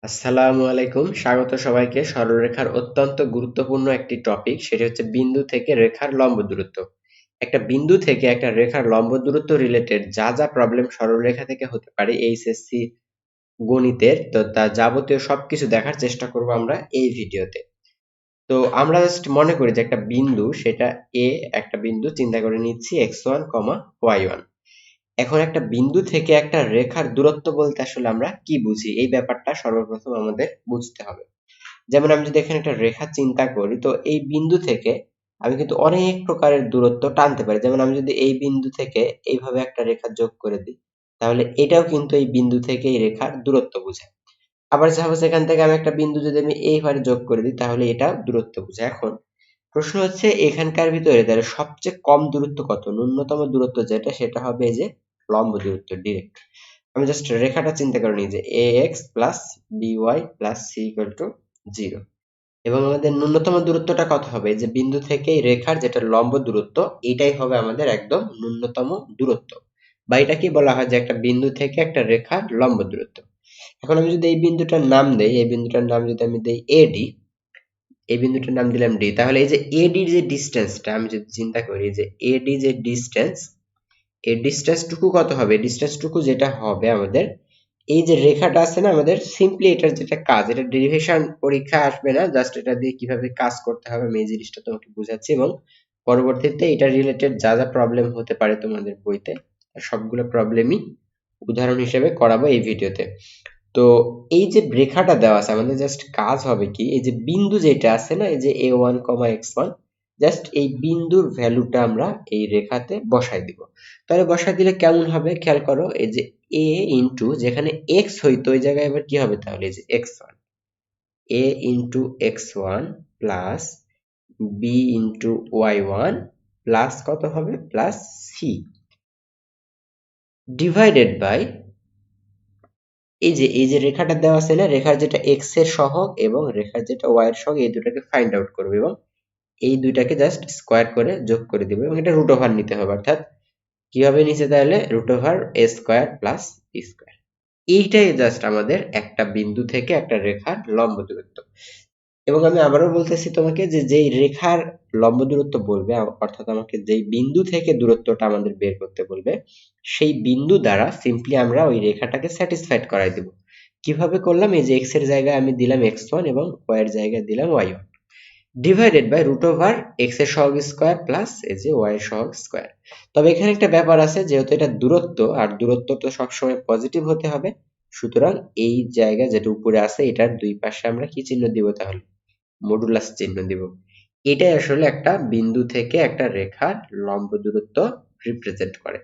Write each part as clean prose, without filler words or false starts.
আসসালামু আলাইকুম, স্বাগত সবাইকে। সরলরেখার অত্যন্ত গুরুত্বপূর্ণ একটি টপিক, সেটি হচ্ছে বিন্দু থেকে রেখার লম্ব দূরত্ব। একটা বিন্দু থেকে একটা রেখার লম্ব দূরত্ব রিলেটেড যা যা প্রবলেম সরলরেখা থেকে হতে পারে এইচএসসি গণিতের, তো তা যাবতীয় সবকিছু দেখার চেষ্টা করব আমরা এই ভিডিওতে। তো আমরা জাস্ট মনে করি যে একটা বিন্দু, সেটা এ একটা বিন্দু চিন্তা করে নিচ্ছি x1, y1। এখন একটা বিন্দু থেকে একটা রেখার দূরত্ব বলতে আসলে আমরা কি বুঝি, এই ব্যাপারটা সর্বপ্রথম আমাদের বুঝতে হবে। যেমন আমি যদি এখানে একটা রেখা চিন্তা করি, তো এই বিন্দু থেকে আমি কিন্তু অনেক প্রকারের দূরত্ব টানতে পারি। যেমন আমি যদি এই বিন্দু থেকে এইভাবে একটা রেখা যোগ করে দিই, তাহলে এটাও কিন্তু এই বিন্দু থেকে এই রেখার দূরত্ব বোঝায়। আবার সাপোজ এখান থেকে আমি একটা বিন্দু যদি আমি এইভাবে যোগ করে দিই, তাহলে এটাও দূরত্ব বোঝায়। এখন প্রশ্ন হচ্ছে এখানকার ভিতরে তাহলে সবচেয়ে কম দূরত্ব কত, ন্যূনতম দূরত্ব যেটা, সেটা হবে এই যে লম্ব দূরত্ব ডিরেক্ট। আমি জাস্ট রেখাটা চিন্তা করে নিই যে ax plus by plus c equal to 0, এবং আমাদের ন্যূনতম দূরত্বটা কত হবে, যে বিন্দু থেকে এই রেখার যেটা লম্ব দূরত্ব, এটাই হবে আমাদের একদম ন্যূনতম দূরত্ব, বা এটা কি বলা হয় যে একটা বিন্দু থেকে একটা রেখার লম্ব দূরত্ব। এখন আমি যদি এই বিন্দুটার নাম দেই, এই বিন্দুটার নাম যদি আমি দেই এডি, এই বিন্দুটার নাম দিলাম ডি, তাহলে এই যে এডির যে ডিস্টেন্সটা আমি যদি চিন্তা করি, যে এডি যে ডিস্টেন্স, এই ডিস্টেন্স টুকু কত হবে, ডিস্টেন্স টুকু যেটা হবে আমাদের, এই যে রেখাটা আছে না আমাদের, সিম্পলি এটার যেটা কাজ, এটা ডেরিভেশন পরীক্ষা আসবে না, জাস্ট এটা দিয়ে কিভাবে কাজ করতে হবে আমি এই জিনিসটা তোমাকে বুঝাচ্ছি, এবং পরবর্তীতে এটা রিলেটেড যা যা প্রবলেম হতে পারে তোমাদের বইতে, সবগুলো প্রবলেমই উদাহরণ হিসেবে করাবো এই ভিডিওতে। তো এই যে রেখাটা দেওয়া আছে, আমাদের জাস্ট কাজ হবে কি, এই যে বিন্দু যেটা আছে না, এই যে a1, x1, জাস্ট এই বিন্দুর ভ্যালুটা আমরা এই রেখাতে বসাই দিব। তাহলে বসাই দিলে কেমন হবে খেয়াল করো, এই যে a ইনটু যেখানে x হইতো ওই জায়গায় এবার কি হবে, তাহলে এই যে x1, a into x1 plus b into y1 plus কত হবে, প্লাস c ডিভাইডেড বাই এই যে রেখাটা দেওয়া আছে না, রেখার যেটা এক্স এর সহগ এবং রেখার যেটা ওয়াই এর সহগ, এই দুটাকে ফাইন্ড আউট করবে এবং এই দুইটাকে জাস্ট স্কোয়ার করে যোগ করে দিব, এবং এটা রুট ওভার নিতে হবে, অর্থাৎ কি হবে নিচে, তাহলে root over a square plus B square. এইটাই জাস্ট আমাদের একটা বিন্দু থেকে একটা রেখার লম্ব দূরত্ব। এবং আমি আবারও বলতেছি তোমাকে, যে যেই রেখার লম্ব দূরত্ব বলবে, অর্থাৎ আমাকে যেই বিন্দু থেকে দূরত্বটা আমাদের বের করতে বলবে, সেই বিন্দু দ্বারা সিম্পলি আমরা ওই রেখাটাকে স্যাটিসফাইড করাই দিব। কিভাবে করলাম, এই যে এক্স এর জায়গায় আমি দিলাম x1 এবং y এর জায়গায় দিলাম y1, divided by root over x এর সহগ স্কোয়ার প্লাস এই যে y এর সহগ স্কোয়ার। তবে এখানে একটা ব্যাপার আছে, যেহেতু এটা দূরত্ব, আর দূরত্ব তো সবসময় পজিটিভ হতে হবে, সুতরাং এই জায়গা যেটা উপরে আছে এটার দুই পাশে আমরা কি চিহ্ন দিব, তাহলে মডুলাস চিহ্ন দিব। এটাই আসলে একটা বিন্দু থেকে একটা রেখার লম্ব দূরত্ব রিপ্রেজেন্ট করে।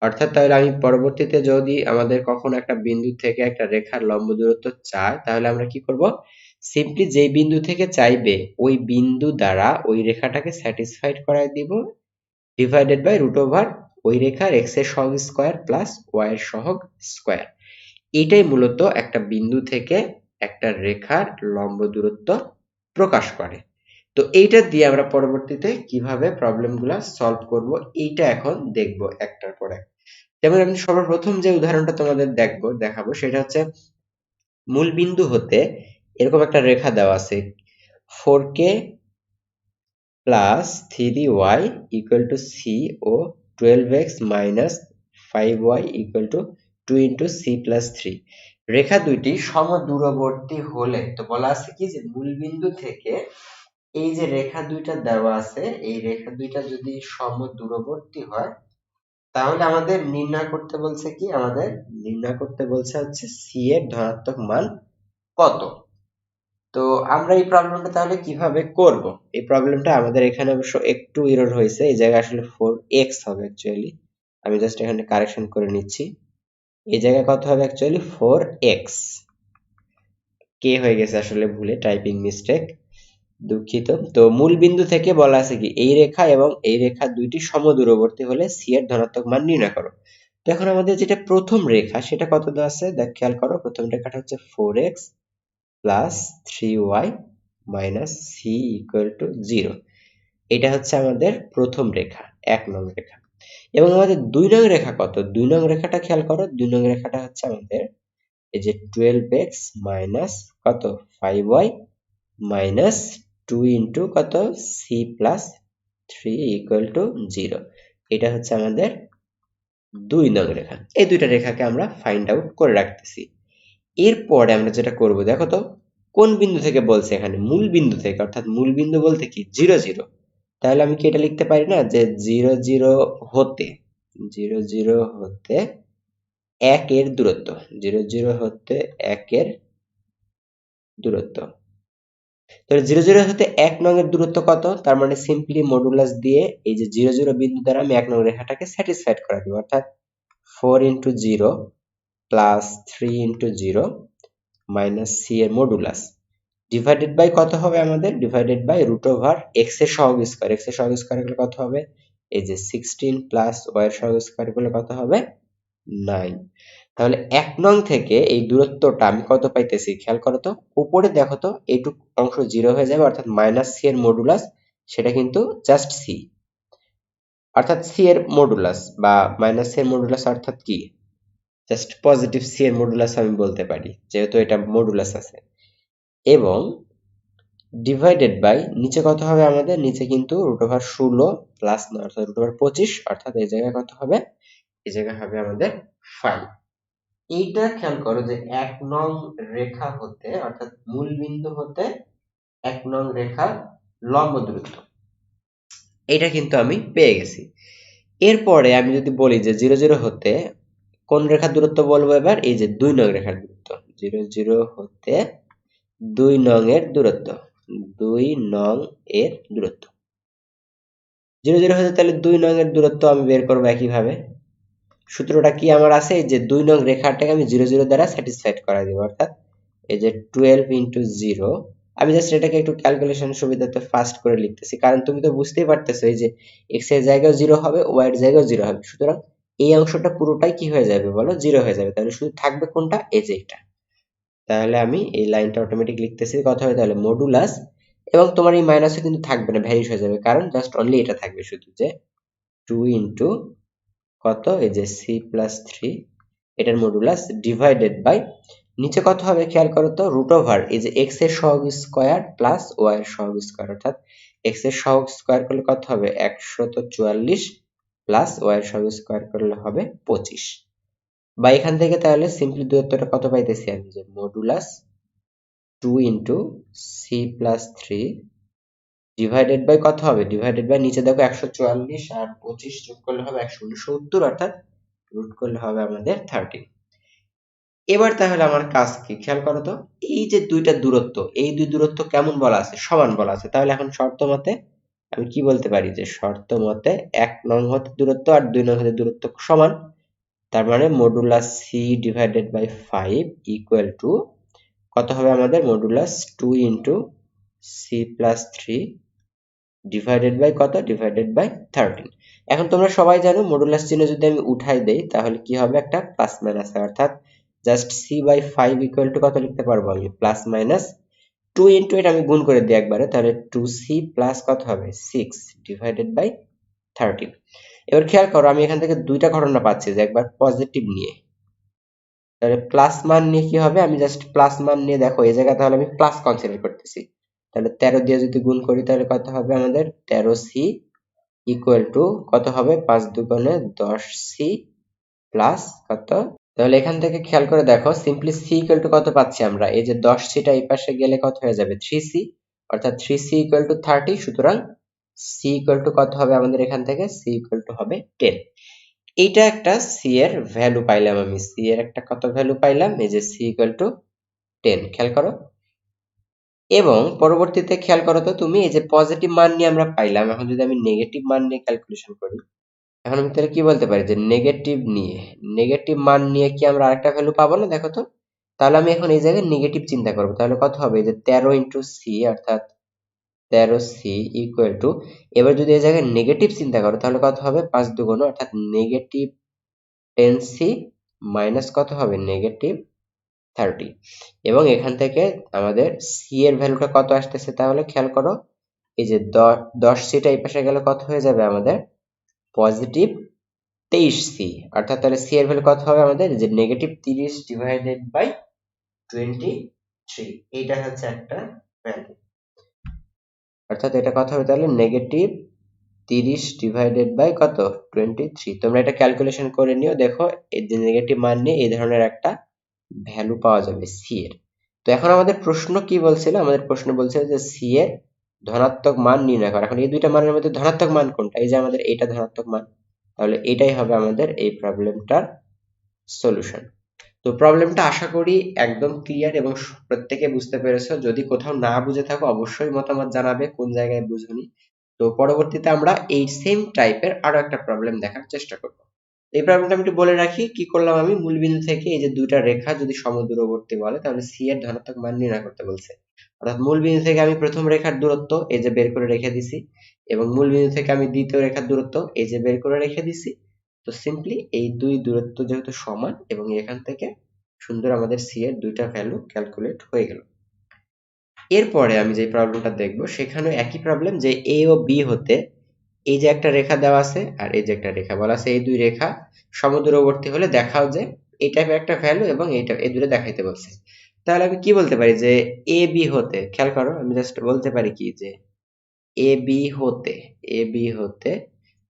অর্থাৎ তাহলে আমি পরবর্তীতে যদি আমাদের কখনো একটা বিন্দু থেকে একটা রেখার লম্ব দূরত্ব চাই, তাহলে আমরা কি করব, সিম্পলি যেই বিন্দু থেকে চাইবে ওই বিন্দু দ্বারা ওই রেখাটাকে স্যাটিসফাইড করাই দিব, ডিভাইডেড বাই রুট ওভার ওই রেখার এক্স এর সহগ স্কোয়ার প্লাস ওয়াই এর সহগ স্কোয়ার। এটাই মূলত একটা বিন্দু থেকে একটা রেখার লম্ব দূরত্ব প্রকাশ করে। তো এইটা দিয়ে আমরা পরবর্তীতে কিভাবে প্রবলেমগুলো সলভ করব, এইটা এখন দেখব একটার পর এক। যেমন আমি সর্বপ্রথম যে উদাহরণটা তোমাদের দেখাবো সেটা হচ্ছে, মূল বিন্দু হতে এরকম একটা রেখা দেওয়া আছে, 4k plus 3y equal to c ও 12x minus 5y equal to 2 into c plus 3। রেখা দুইটি সমদূরবর্তী হলে, তো বলা আছে কি যে মূল বিন্দু থেকে এই যে রেখা দুইটা দেওয়া আছে, এই রেখা দুইটা যদি সমদূরবর্তী হয়, তাহলে আমাদের নির্ণয় করতে বলছে কি, আমাদের নির্ণয় করতে বলছে হচ্ছে c এর ধনাত্মক মান কত। তো আমরা এই প্রবলেমটা তাহলে কিভাবে করব, এই প্রবলেমটা আমাদের এখানে অবশ্য একটু এরর হয়েছে, এই জায়গায় আসলে 4x হবে অ্যাকচুয়ালি, আমি জাস্ট এখানে কারেকশন করে নিচ্ছি। এই জায়গায় কত হবে, অ্যাকচুয়ালি 4x, কে হয়ে গেছে আসলে ভুলে, টাইপিং মিস্টেক, দুঃখিত। তো মূল বিন্দু থেকে বলা আছে কি, এই রেখা এবং এই রেখা দুইটি সমদূরবর্তী হলে c এর ধনাত্মক মান নির্ণয় করো। তো এখন আমাদের যেটা প্রথম রেখা সেটা কত দেওয়া আছে, দেখ খেয়াল করো, প্রথম রেখাটা হচ্ছে 4x plus 3y minus c equal to 0। এটা হচ্ছে আমাদের প্রথম রেখা, 1 নং রেখা। এবং আমাদের 2 নং রেখা কত, 2 নং রেখাটা খেয়াল করো, 2 নং রেখাটা হচ্ছে আমাদের এই যে 12x মাইনাস কত 5y মাইনাস 2 ইন্টু কত c প্লাস 3 ইকুয়াল টু 0। এটা হচ্ছে আমাদের 2 নং রেখা। এই দুইটা রেখাকে আমরা ফাইন্ড আউট করে রাখতেছি। এরপরে আমরা যেটা করব দেখো তো কোন বিন্দু থেকে বলছে, এখানে মূল বিন্দু থেকে, অর্থাৎ মূল বিন্দু বলতে কি 0 0। তাহলে আমি কি এটা লিখতে পারি না যে 0 0 হতে 0 0 হতে 1 এর দূরত্ব, 0 0 হতে 1 এর দূরত্ব। তাহলে 0 0 হতে 1 নং এর দূরত্ব কত? তার মানে সিম্পলি মডুলাস দিয়ে এই যে 0 0 বিন্দু দ্বারা আমি 1 নং রেখাটাকে স্যাটিসফাইড করা দেব, অর্থাৎ 4 into 0 plus 3 into 0 minus c এর মডুলাস ডিভাইডেড বাই কত হবে আমাদের? Divided by root over x এর সহগ স্কয়ার। এক্স এর সহগ স্কয়ার করলে কত হবে? এই যে 16 প্লাস ওয়াই এর সহগ স্কয়ার করলে কত হবে? 9। তাহলে 1 নং থেকে এই দূরত্বটা আমি কত পাইতেছি খেয়াল করো তো, উপরে দেখো তো এইটুক অংশ 0 হয়ে যাবে, অর্থাৎ মাইনাস c এর মডুলাস সেটা কিন্তু জাস্ট c, অর্থাৎ c এর মডুলাস বা মাইনাস c এর মডুলাস অর্থাৎ কি জাস্ট পজিটিভ c এর মডুলাস আমি বলতে পারি, যেহেতু এটা মডুলাস আছে। এবং ডিভাইডেড বাই নিচে কত হবে আমাদের? নিচে কিন্তু রুট ওভার 16 প্লাস 9 অর্থাৎ রুট ওভার 25, অর্থাৎ এই জায়গায় কত হবে? এই জায়গায় হবে আমাদের 5। এইটা খেয়াল করো যে 1 নং রেখা হতে, অর্থাৎ মূল বিন্দু হতে 1 নং রেখার লম্ব দূরত্ব, এটা কিন্তু আমি পেয়ে গেছি। এরপরে আমি যদি বলি যে 0 0 হতে কোন রেখার দূরত্ব বলবো এবার? এই যে 2 নং রেখার দূরত্ব। 0 0 হতে 2 নং এর দূরত্ব, 2 নং এর দূরত্ব। 0 0 হতে তাহলে 2 নং এর দূরত্ব আমি বের করবো একইভাবে। সূত্রটা কি আমার আছে? এই যে 2 নং রেখাটাকে আমি 0 0 দ্বারা স্যাটিসফাইড করা দেব, অর্থাৎ এই যে 12 ইন্টু 0। আমি জাস্ট এটাকে একটু ক্যালকুলেশন সুবিধাতে ফাস্ট করে লিখতেছি, কারণ তুমি তো বুঝতেই পারতেছো এই যে x এর জায়গায় 0 হবে, y এর জায়গায় 0 হবে, সুতরাং এই অংশটা পুরোটাই কি হয়ে যাবে বলো? 0 হয়ে যাবে। তাহলে শুধু থাকবে কোনটা? এই যে এটা। তাহলে আমি এই লাইনটা অটোমেটিক লিখতেছি, কথা হবে তাহলে মডুলাস, এবং তোমার এই মাইনাসও কিন্তু থাকবে না, ভ্যানিশ হয়ে যাবে, কারণ জাস্ট অনলি এটা থাকবে শুধু, যে 2 ইন্টু কত এই যে c প্লাস 3 এটার মডুলাস ডিভাইডেড বাই নিচে কত হবে খেয়াল করো তো, রুট ওভার এই যে x এর সহগ স্কয়ার প্লাস y এর সহগ স্কয়ার, অর্থাৎ x এর সহগ স্কয়ার করলে কত হবে? 144 প্লাস y এর সহগ স্কয়ার করলে হবে 25। বা এখান থেকে তাহলে সিম্পলি দূরত্বটা কত পাইতেছি আমি? যে modulus 2 into c plus 3 divided by কত হবে? ডিভাইডেড বাই নিচে দেখো 144 আর 25 যোগ করলে হবে 169, অর্থাৎ রুট করলে হবে আমাদের 13। এবার তাহলে আমার কাজ কি খেয়াল করো তো, এই যে দুইটা দূরত্ব, এই দুই দূরত্ব কেমন বলা আছে? সমান বলা আছে। তাহলে এখন শর্ত মতে আমি কি বলতে পারি? যে শর্ত মতে 1 নং হতে দূরত্ব আর 2 নং হতে দূরত্ব সমান, তার মানে modulus c divided by 5 equal to কত হবে আমাদের? Modulus 2 into c plus 3 divided by কত? Divided by 13। এখন তোমরা সবাই জানো মডুলাস চিহ্ন যদি আমি উঠাই দেই তাহলে কি হবে? একটা প্লাস মাইনাস হয়, অর্থাৎ just c by 5 equal to কত লিখতে পারবো আমি? প্লাস মাইনাস 2 ইন্টু এটা আমি গুণ করে দিই একবারে, তাহলে 2c প্লাস কত হবে? 6 ডিভাইডেড বাই 13। এবার খেয়াল করো আমি এখান থেকে দুইটা ঘটনা পাচ্ছি, যে একবার পজিটিভ নিয়ে, তাহলে প্লাস মান নিয়ে কি হবে? আমি জাস্ট প্লাস মান নিয়ে দেখো এই জায়গায় তাহলে আমি প্লাস কনসিডার করতেছি, তাহলে 13 দিয়ে যদি গুণ করি তাহলে কত হবে আমাদের? 13c ইকুয়াল টু কত হবে? 5 দুগুণে 10c প্লাস কত? তাহলে এখান থেকে খেয়াল করে দেখো সিম্পলি c ইকুয়াল টু কত পাচ্ছি আমরা? এই যে 10cটা এই পাশে গেলে কত হয়ে যাবে? 3c, অর্থাৎ 3c ইকুয়াল টু 30। সুতরাং c ইকুয়াল টু কত হবে আমাদের এখান থেকে? c ইকুয়াল টু হবে 10। এইটা একটা c এর ভ্যালু পাইলাম আমি, c এর একটা কত ভ্যালু পাইলাম? এই যে c ইকুয়াল টু 10, খেয়াল করো। এবং পরবর্তীতে খেয়াল করো তো তুমি, এই যে পজিটিভ মান নিয়ে আমরা পাইলাম, এখন যদি আমি নেগেটিভ মান নিয়ে ক্যালকুলেশন করি, এখন আমি তাহলে কি বলতে পারি? যে নেগেটিভ মান নিয়ে কি আমরা আরেকটা ভ্যালু পাবো না? দেখো তো, তাহলে আমি এখন এই জায়গায় নেগেটিভ চিন্তা করবো, তাহলে কত হবে? এই যে 13 ইন্টু সি, অর্থাৎ 13c ইকুয়াল টু, এবার যদি এই জায়গায় নেগেটিভ চিন্তা করো তাহলে কত হবে? 5 দুগুণ, অর্থাৎ নেগেটিভ 10c মাইনাস কত হবে? নেগেটিভ 30। এবং এখান থেকে আমাদের c এর ভ্যালুটা কত আসতেছে তাহলে খেয়াল করো, এই যে 10c টা এই পাশে গেলে কত হয়ে যাবে আমাদের? পজিটিভ 23c, অর্থাৎ তাহলে c এর ভ্যালু কত হবে আমাদের, যে নেগেটিভ 30 ডিভাইডেড বাই 23, এইটা হচ্ছে একটা ভ্যালু। অর্থাৎ এটা কত হবে তাহলে, নেগেটিভ 30 ডিভাইডেড বাই কত, 23। তোমরা এটা ক্যালকুলেশন করে নিও, দেখো এই যে নেগেটিভ মান নিয়ে এই ধরনের একটা ভ্যালু পাওয়া যাবে c এর। তো এখন আমাদের প্রশ্ন কি বলছিল, আমাদের প্রশ্ন বলছিল যে c এর ধনাত্মক মান নির্ণয় করা। এখন এই দুইটা মানের মধ্যে ধনাত্মক মান কোনটা, এই যে আমাদের এইটা ধনাত্মক মান, তাহলে এটাই হবে আমাদের এই প্রবলেমটার সলিউশন। তো প্রবলেমটা আশা করি একদম ক্লিয়ার এবং প্রত্যেকে বুঝতে পেরেছো। যদি কোথাও না বুঝে থাকো অবশ্যই মতামত জানাবে কোন জায়গায় বুঝোনি। তো পরবর্তীতে আমরা এই সেম টাইপের আরো একটা প্রবলেম দেখার চেষ্টা করব। এই প্রবলেমটা আমি একটু বলে রাখি কি করলাম। আমি মূলবিন্দু থেকে এই যে দুইটা রেখা যদি সমদূরবর্তী বলে তাহলে সি এর ধনাত্মক মান নির্ণয় করতে বলছে। অর্থাৎ মূলবিন্দু থেকে আমি প্রথম রেখার দূরত্ব এই যে বের করে রেখে দিছি, এবং মূলবিন্দু থেকে আমি দ্বিতীয় রেখার দূরত্ব এই যে বের করে রেখে দিছি। তো সিম্পলি এই দুই দূরত্ব যেহেতু সমান, এবং এখান থেকে সুন্দর আমাদের সি এর দুইটা ভ্যালু ক্যালকুলেট হয়ে গেল। এরপরে আমি যে প্রবলেমটা দেখব সেখানে একই প্রবলেম, যে এ ও বি হতে এই যে একটা রেখা দেওয়া আছে আর এই যে একটা রেখা বলা আছে, এই দুই রেখা সমদূরবর্তী হলে দেখাও যে এই টাইপের একটা ভ্যালু, এবং এইটা এই দুটো দেখাইতে বলছে। তাহলে আমি কি বলতে পারি, যে এ বি হতে, খেয়াল করো আমি জাস্ট বলতে পারি কি, যে এ বি হতে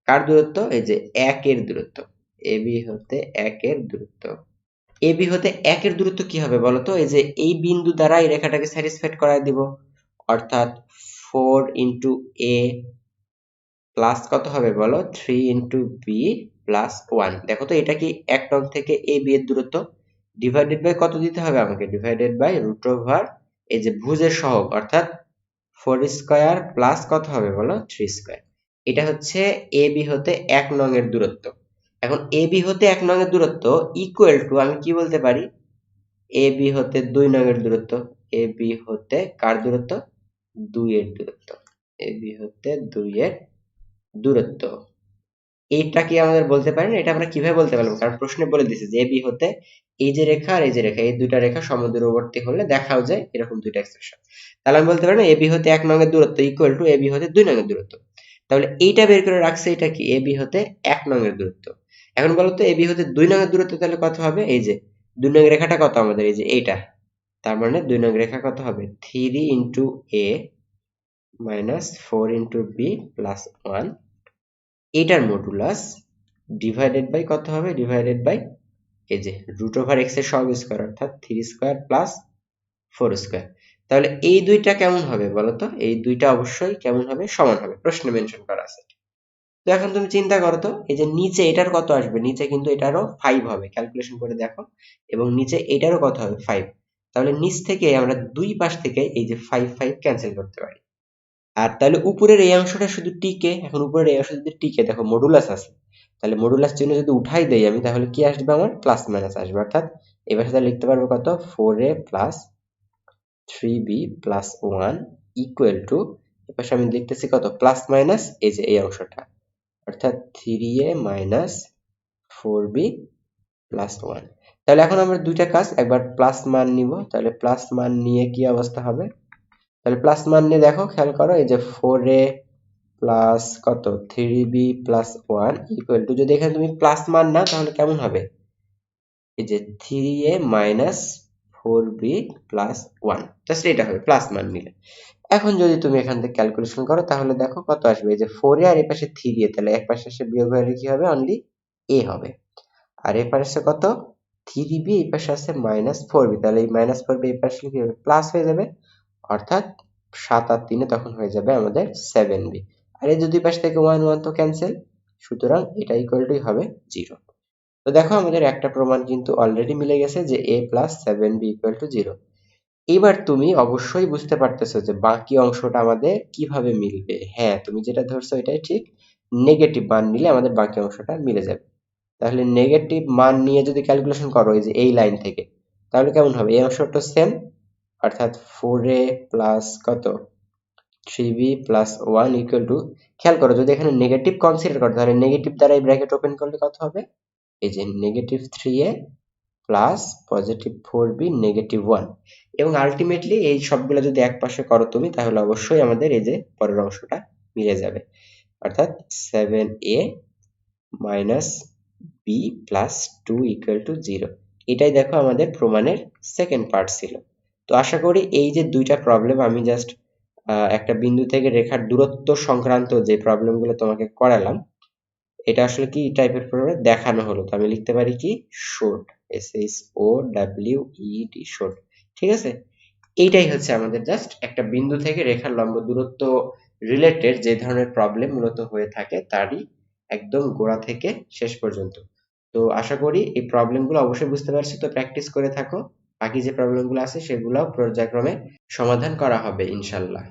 কার দূরত্ব, এই যে 1 এর দূরত্ব, এ বি হতে 1 এর দূরত্ব। এ বি হতে 1 এর দূরত্ব কি হবে বলতো, এই যে এই বিন্দু দ্বারা এই রেখাটাকে স্যাটিসফাইড করায় দিব, অর্থাৎ 4 ইন্টু এ প্লাস কত হবে বলো, 3 ইন্টু বি প্লাস 1। দেখো তো এটা কি এক নং থেকে এ বি এর দূরত্ব, ডিভাইডেড বাই কত দিতে হবে আমাকে, ডিভাইডেড বাই রুট ওভার এই যে ভুজের সহগ, অর্থাৎ 4 স্কয়ার প্লাস কত হবে বলো, 3 স্কয়ার। এটা হচ্ছে এ বি হতে এক নং এর দূরত্ব। এখন এ বি হতে এক নং এর দূরত্ব ইকুয়াল টু আমি কি বলতে পারি, এ বি হতে 2 নং এর দূরত্ব, এ বি হতে কার দূরত্ব, 2 এর দূরত্ব, এ বি হতে 2 এর দূরত্ব। এইটা কি আমাদের বলতে পারি না, এটা আমরা কিভাবে বলতে পারবো, কারণ প্রশ্নে বলে দিয়েছে যে এ বি হতে এই যে রেখা আর এই যে রেখা, এই দুইটা রেখা সমদূরবর্তী হলে দেখাও যায় এরকম দুইটা এক্সপ্রেশন। তাহলে আমি বলতে পারি না এ বি হতে এক নং এর দূরত্ব ইকুয়াল টু এ বি হতে 2 নং এর দূরত্ব। তাহলে এইটা বের করে রাখছে, এটা কি এ বি হতে এক নং এর দূরত্ব। এখন বলো তো এ বি হতে 2 নং এর দূরত্ব তাহলে কত হবে, এই যে 2 নং রেখাটা কত আমাদের, এই যে এইটা, তার মানে 2 নং রেখা কত হবে, 3 ইন্টু এ মাইনাস 4 ইন্টু বি প্লাস 1, এটার মডুলাস ডিভাইডেড বাই কত হবে, ডিভাইডেড বাই এই যে রুট ওভার এক্স এর সহগ স্কয়ার, অর্থাৎ 3 স্কয়ার প্লাস 4 স্কয়ার। তাহলে এই দুইটা কেমন হবে বলতো, এই দুইটা অবশ্যই কেমন হবে, সমান হবে, প্রশ্নে মেনশন করা আছে। তো এখন তুমি চিন্তা করো তো, এই যে নিচে এটার কত আসবে, নিচে কিন্তু এটারও 5 হবে, ক্যালকুলেশন করে দেখো, এবং নিচে এটারও কত হবে 5। তাহলে নিচ থেকে আমরা দুই পাশ থেকে এই যে 5 5 ক্যান্সেল করতে পারি। আর তাহলে উপরের এই অংশটা শুধু টিকে, এখন উপরের এই অংশ যদি টিকে, দেখো মডুলাস আছে, তাহলে মডুলাস চিহ্ন যদি উঠাই দেই আমি, তাহলে কি আসবে আমার, প্লাস মাইনাস আসবে। অর্থাৎ এবার সাথে লিখতে পারবো কত, 4a plus 3b plus 1 equal to, এবার আমি লিখতেছি কত, প্লাস মাইনাস এই যে এই অংশটা, অর্থাৎ 3a মাইনাস 4b প্লাস 1। তাহলে এখন আমরা দুইটা কাজ, একবার প্লাস মান নিব, তাহলে প্লাস মান নিয়ে কি অবস্থা হবে, তাহলে প্লাস মান নিয়ে দেখো, খেয়াল করো এই যে 4a প্লাস কত 3b প্লাস 1 ইকুয়াল টু, যদি এখানে তুমি প্লাস মান নাও তাহলে কেমন হবে, এই যে 3a minus 4b plus 1, just এটা হবে প্লাস মান নিলে। এখন যদি তুমি এখান থেকে ক্যালকুলেশন করো তাহলে দেখো কত আসবে, এই যে 4a আর এই পাশে 3a, তাহলে এক পাশে এসে বিয়োগ হয়ে কি হবে, অনলি a হবে। আর এই পাশে কত 3b, এই পাশে আছে মাইনাস 4b, তাহলে এই মাইনাস 4b এই পাশে কি হবে, প্লাস হয়ে যাবে, অর্থাৎ 7 আর 3 তখন হয়ে যাবে আমাদের 7b। আর এই দুই পাশ থেকে 1 1 তো ক্যান্সেল, সুতরাং এটা ইকুয়াল টু হবে 0। তো দেখো আমাদের একটা প্রমাণ কিন্তু অলরেডি মিলে গেছে যে a plus 7b equal to 0। এবার তুমি অবশ্যই বুঝতে পারতেছো যে বাকি অংশটা আমাদের কিভাবে মিলবে। হ্যাঁ, তুমি যেটা ধরছো এটাই ঠিক, নেগেটিভ মান নিলে আমাদের বাকি অংশটা মিলে যাবে। তাহলে নেগেটিভ মান নিয়ে যদি ক্যালকুলেশন করো এই যে এই লাইন থেকে, তাহলে কেমন হবে, এই অংশটা সেম, অর্থাৎ 4a প্লাস কত 3b প্লাস 1 ইকুয়াল টু, খেয়াল করো যদি এখানে নেগেটিভ কনসিডার করো তাহলে নেগেটিভ দ্বারা এই ব্র্যাকেট ওপেন করলে কত হবে, এই যে negative 3a plus positive 4b negative 1, এবং আলটিমেটলি এই সবগুলো যদি এক পাশে করো তুমি তাহলে অবশ্যই আমাদের এই যে পরের অংশটা মিলে যাবে, অর্থাৎ 7a minus b plus 2 equal to 0। এটাই দেখো আমাদের প্রমাণের সেকেন্ড পার্ট ছিল। তো আশা করি এই যে দুইটা প্রবলেম আমি জাস্ট একটা বিন্দু থেকে রেখার দূরত্ব সংক্রান্ত যে প্রবলেমগুলো তোমাকে করালাম, এটা আসলে কি টাইপের প্রবলেম দেখানো হলো। তো আমি লিখতে পারি কি শর্ট, SHOWED, শর্ট। ঠিক আছে, এইটাই হচ্ছে আমাদের জাস্ট একটা বিন্দু থেকে রেখার লম্ব দূরত্ব রিলেটেড যে ধরনের প্রবলেম মূলত হয়ে থাকে তারই একদম গোড়া থেকে শেষ পর্যন্ত। তো আশা করি এই প্রবলেমগুলো অবশ্যই বুঝতে পারছি। তো প্র্যাকটিস করে থাকো, বাকি যে প্রবলেমগুলো আছে সেগুলো পর্যায়ক্রমে সমাধান করা হবে ইনশাল্লাহ।